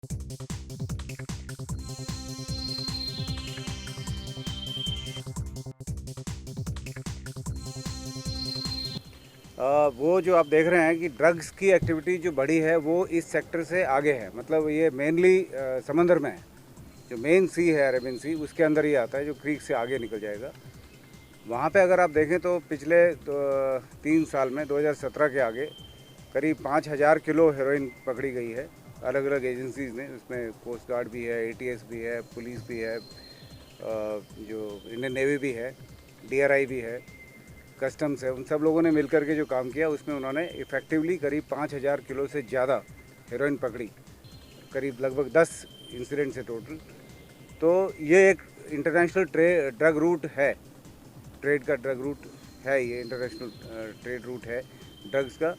वो जो आप देख रहे हैं कि ड्रग्स की एक्टिविटी जो बढ़ी है वो इस सेक्टर से आगे है। मतलब ये मेनली समंदर में है। जो मेन सी है अरेबियन सी, उसके अंदर ही आता है, जो क्रीक से आगे निकल जाएगा। वहाँ पे अगर आप देखें तो पिछले 3 साल में 2017 के आगे करीब 5,000 किलो हेरोइन पकड़ी गई है अलग अलग एजेंसीज़ ने। उसमें कोस्ट गार्ड भी है, ATS भी है, पुलिस भी है, जो इंडियन नेवी भी है, DRI भी है, कस्टम्स है। उन सब लोगों ने मिलकर के जो काम किया उसमें उन्होंने इफ़ेक्टिवली करीब 5,000 किलो से ज़्यादा हेरोइन पकड़ी। करीब लगभग 10 इंसिडेंट्स है टोटल। तो ये एक इंटरनेशनल ड्रग रूट है, ट्रेड का ड्रग रूट है, ये इंटरनेशनल ट्रेड रूट है ड्रग्स का।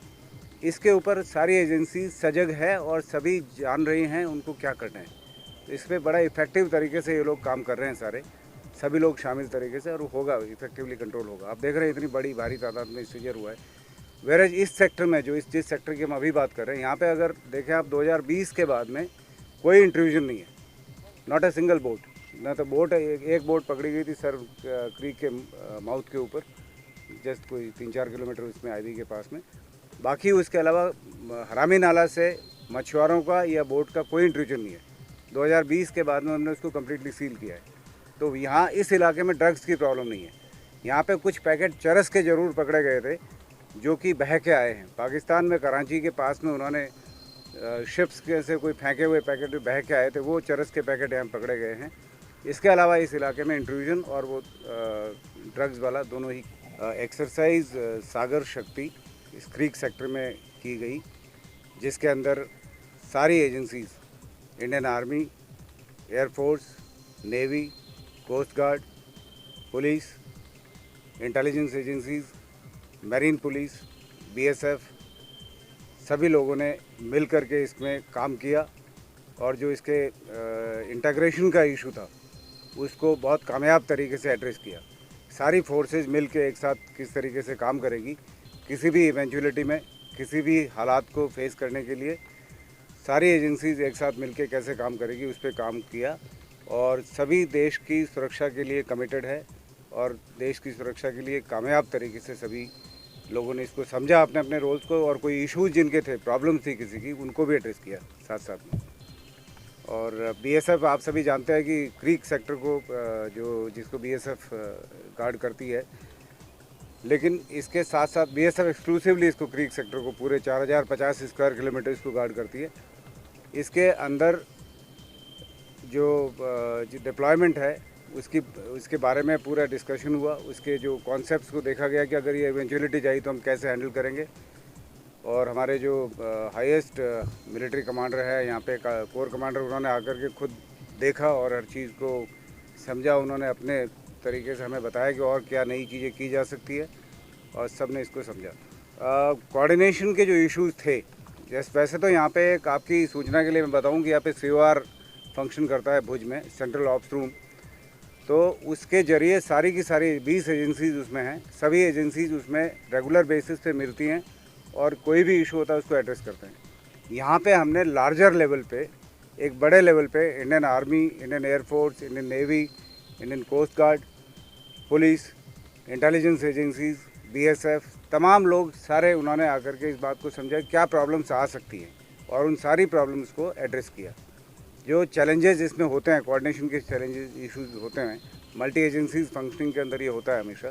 इसके ऊपर सारी एजेंसी सजग है और सभी जान रही हैं उनको क्या करना है। तो इस पर बड़ा इफ़ेक्टिव तरीके से ये लोग काम कर रहे हैं सारे, सभी लोग शामिल तरीके से, और होगा, इफेक्टिवली कंट्रोल होगा। आप देख रहे हैं इतनी बड़ी भारी तादाद में सीजर हुआ है। वेरज इस सेक्टर में जो जिस सेक्टर की हम अभी बात कर रहे हैं, यहाँ पे अगर देखें आप 2020 के बाद में कोई इंट्रूजन नहीं है, नॉट अ सिंगल बोट। ना तो बोट, एक बोट पकड़ी गई थी सर क्रीक के माउथ के ऊपर, जस्ट कोई 3-4 किलोमीटर उसमें आईवी के पास में। बाकी उसके अलावा हरामी नाला से मछुआरों का या बोट का कोई इंट्रूजन नहीं है। 2020 के बाद में हमने उसको कम्प्लीटली सील किया है। तो यहाँ इस इलाके में ड्रग्स की प्रॉब्लम नहीं है। यहाँ पे कुछ पैकेट चरस के ज़रूर पकड़े गए थे जो कि बह के आए हैं पाकिस्तान में। कराची के पास में उन्होंने शिप्स के से कोई फेंके हुए पैकेट बह के आए थे, वो चरस के पैकेट यहाँ पकड़े गए हैं। इसके अलावा इस इलाके में इंट्रूजन और वो ड्रग्स वाला दोनों ही एक्सरसाइज सागर शक्ति इस क्रीक सेक्टर में की गई, जिसके अंदर सारी agencies, Indian army, air force, navy, coast guard, police, intelligence agencies, marine police, BSF, सभी लोगों ने मिल कर के इसमें काम किया। और जो इसके इंटीग्रेशन का इशू था उसको बहुत कामयाब तरीके से एड्रेस किया। सारी फोर्सेस मिल के एक साथ किस तरीके से काम करेगी, किसी भी इवेंचुअलिटी में, किसी भी हालात को फेस करने के लिए सारी एजेंसीज़ एक साथ मिल के कैसे काम करेगी, उस पर काम किया। और सभी देश की सुरक्षा के लिए कमिटेड है और देश की सुरक्षा के लिए कामयाब तरीके से सभी लोगों ने इसको समझा, अपने अपने रोल्स को, और कोई इश्यूज जिनके थे, प्रॉब्लम्स थी किसी की, उनको भी एड्रेस किया साथ साथ में। और BSF आप सभी जानते हैं कि क्रीक सेक्टर को जिसको BSF गार्ड करती है, लेकिन इसके साथ साथ BSF एक्सक्लूसिवली इसको क्रीक सेक्टर को पूरे 4,050 स्क्वायर किलोमीटर इसको गार्ड करती है। इसके अंदर जो डिप्लॉयमेंट है उसके बारे में पूरा डिस्कशन हुआ। उसके जो कॉन्सेप्ट्स को देखा गया कि अगर ये इवेंचुअलिटी जाए तो हम कैसे हैंडल करेंगे। और हमारे जो हाईएस्ट मिलिट्री कमांडर है यहाँ पे, कोर कमांडर, उन्होंने आकर के खुद देखा और हर चीज़ को समझा। उन्होंने अपने तरीके से हमें बताया कि और क्या नई चीज़ें की जा सकती है, और सब ने इसको समझा। कोऑर्डिनेशन के जो इश्यूज थे, जैसे वैसे तो यहाँ पे एक आपकी सूचना के लिए मैं बताऊँ कि यहाँ पे COR फंक्शन करता है भुज में, सेंट्रल ऑप्स रूम। तो उसके ज़रिए सारी की सारी 20 एजेंसीज़ उसमें हैं। सभी एजेंसीज़ उसमें रेगुलर बेसिस पे मिलती हैं और कोई भी इशू होता है उसको एड्रेस करते हैं। यहाँ पे हमने लार्जर लेवल पे, एक बड़े लेवल पे, Indian army, Indian air force, Indian navy, Indian coast guard, police, intelligence agencies, BSF, तमाम लोग सारे, उन्होंने आकर के इस बात को समझा क्या प्रॉब्लम्स आ सकती हैं और उन सारी प्रॉब्लम्स को एड्रेस किया। जो चैलेंजेस इसमें होते हैं, कोऑर्डिनेशन के चैलेंजेस, इश्यूज होते हैं, मल्टी एजेंसीज फंक्शनिंग के अंदर ये होता है हमेशा,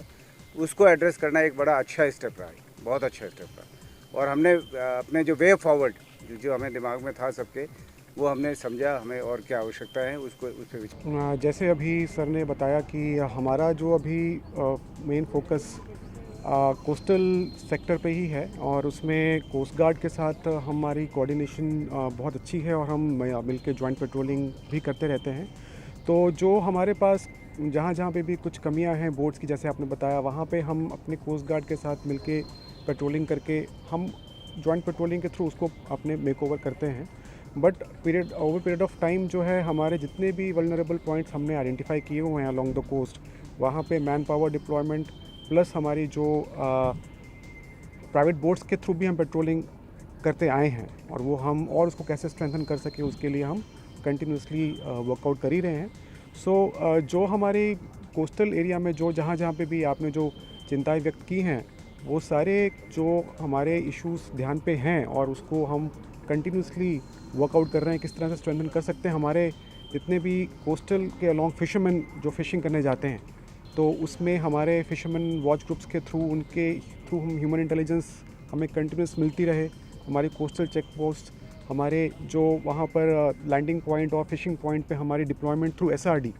उसको एड्रेस करना एक बड़ा अच्छा स्टेप रहा है, बहुत अच्छा स्टेप रहा। और हमने अपने जो वे फॉरवर्ड जो हमें दिमाग में था सबके, वो हमने समझा हमें और क्या आवश्यकता है उसको उस पर। जैसे अभी सर ने बताया कि हमारा जो अभी मेन फोकस कोस्टल सेक्टर पे ही है और उसमें कोस्ट गार्ड के साथ हमारी कोऑर्डिनेशन बहुत अच्छी है और हम मिलके जॉइंट पेट्रोलिंग भी करते रहते हैं। तो जो हमारे पास जहाँ जहाँ पे भी कुछ कमियां हैं बोट्स की, जैसे आपने बताया, वहाँ पे हम अपने कोस्ट गार्ड के साथ मिलके पेट्रोलिंग करके हम जॉइंट पेट्रोलिंग के थ्रू उसको अपने मेकओवर करते हैं। But over period of time जो है, हमारे जितने भी वल्नरेबल पॉइंट्स हमने आइडेंटिफाई किए हुए हैं अलॉन्ग द कोस्ट, वहाँ पे मैन पावर डिप्लॉयमेंट प्लस हमारी जो प्राइवेट बोट्स के थ्रू भी हम पेट्रोलिंग करते आए हैं और वो हम और उसको कैसे स्ट्रेंथन कर सकें उसके लिए हम कंटिन्यूसली वर्कआउट कर ही रहे हैं। जो हमारे कोस्टल एरिया में जो जहाँ जहाँ पे भी आपने जो चिंताएं व्यक्त की हैं वो सारे जो हमारे इश्यूज ध्यान पे हैं और उसको हम कंटिन्यूसली वर्कआउट कर रहे हैं किस तरह से स्ट्रेंथन कर सकते हैं। हमारे जितने भी कोस्टल के अलॉन्ग फिशरमैन जो फिशिंग करने जाते हैं तो उसमें हमारे फिशरमैन वॉच ग्रुप्स के थ्रू उनके थ्रू हम ह्यूमन इंटेलिजेंस हमें कंटिन्यूस मिलती रहे। हमारी कोस्टल चेक पोस्ट हमारे जो वहाँ पर लैंडिंग पॉइंट और फिशिंग पॉइंट पे हमारी डिप्लॉयमेंट थ्रू SRD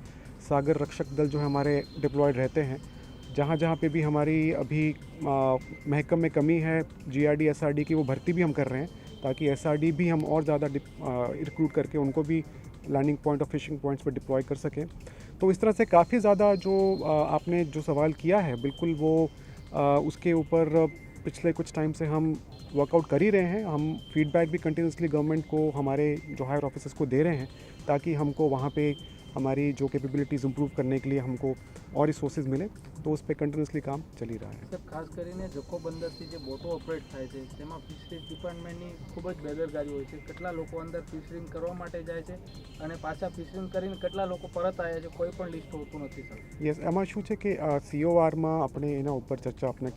सागर रक्षक दल जो है हमारे डिप्लॉयड रहते हैं। जहाँ जहाँ पे भी हमारी अभी महकम में कमी है GRD SRD की वो भर्ती भी हम कर रहे हैं ताकि SRD भी हम और ज़्यादा रिक्रूट करके उनको भी लैंडिंग पॉइंट और फिशिंग पॉइंट्स पर डिप्लॉय कर सकें। तो इस तरह से काफ़ी ज़्यादा जो आपने जो सवाल किया है बिल्कुल वो उसके ऊपर पिछले कुछ टाइम से हम वर्कआउट कर ही रहे हैं। हम फीडबैक भी कंटिन्यूसली गवर्नमेंट को हमारे जो हायर ऑफिसर्स को दे रहे हैं ताकि हमको वहाँ पे हमारी जो कैपेबिलिटीज़ इम्प्रूव करने के लिए हमको और रिसोर्सेज मिले। तो उस पर कंटिन्यूसली काम चल ही रहा है। સર ખાસ કરીને જખો બંદરથી જે બોટો ઓપરેટ થાય છે તેમાં ફિશરીઝ ડિપાર્ટમેન્ટની ખૂબ જ બેદરકારી હોય છે। કેટલા લોકો અંદર ફિશરિંગ કરવા માટે જાય છે અને પાછા ફિશરિંગ કરીને કેટલા લોકો પરત આવ્યા છે કોઈ પણ લિસ્ટ હોતું નથી સર। યસ, એમાં શું છે કે CORમાં આપણે એના ઉપર ચર્ચા આપણે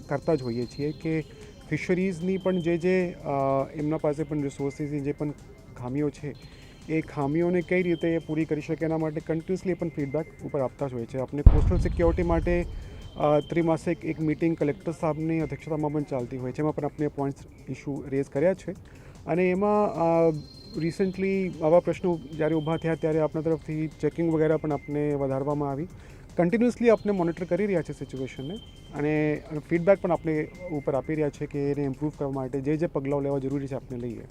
કરતા જ હોઈએ છીએ કે ફિશરીઝની પણ જે એમના પાસે પણ રિસોર્સિસની જે પણ ખામીઓ છે એ ખામીઓને કઈ રીતે એ પૂરી કરી શકે એના માટે કન્ટિન્યુઅસલી પણ ફીડબેક ઉપર આપતા જ હોય છે। આપણે કોસ્ટલ સિક્યોરિટી માટે ત્રિમાસિક એક મીટિંગ કલેક્ટર સાહેબની અધ્યક્ષતામાં પણ ચાલતી હોય છે। એમાં પણ આપણે પોઈન્ટ્સ ઇસ્યુ રેઝ કર્યા છે અને એમાં રિસન્ટલી આવા પ્રશ્નો જ્યારે ઊભા થયા ત્યારે આપણા તરફથી ચેકિંગ વગેરે પણ આપણે વધારવામાં આવી। કન્ટિન્યુઅસલી આપણે મોનિટર કરી રહ્યા છે સિચ્યુએશનને અને ફીડબેક પણ આપણે ઉપર આપી રહ્યા છે કે એને ઇમ્પ્રૂવ કરવા માટે જે પગલાઓ લેવા જરૂરી છે આપણે લઈએ।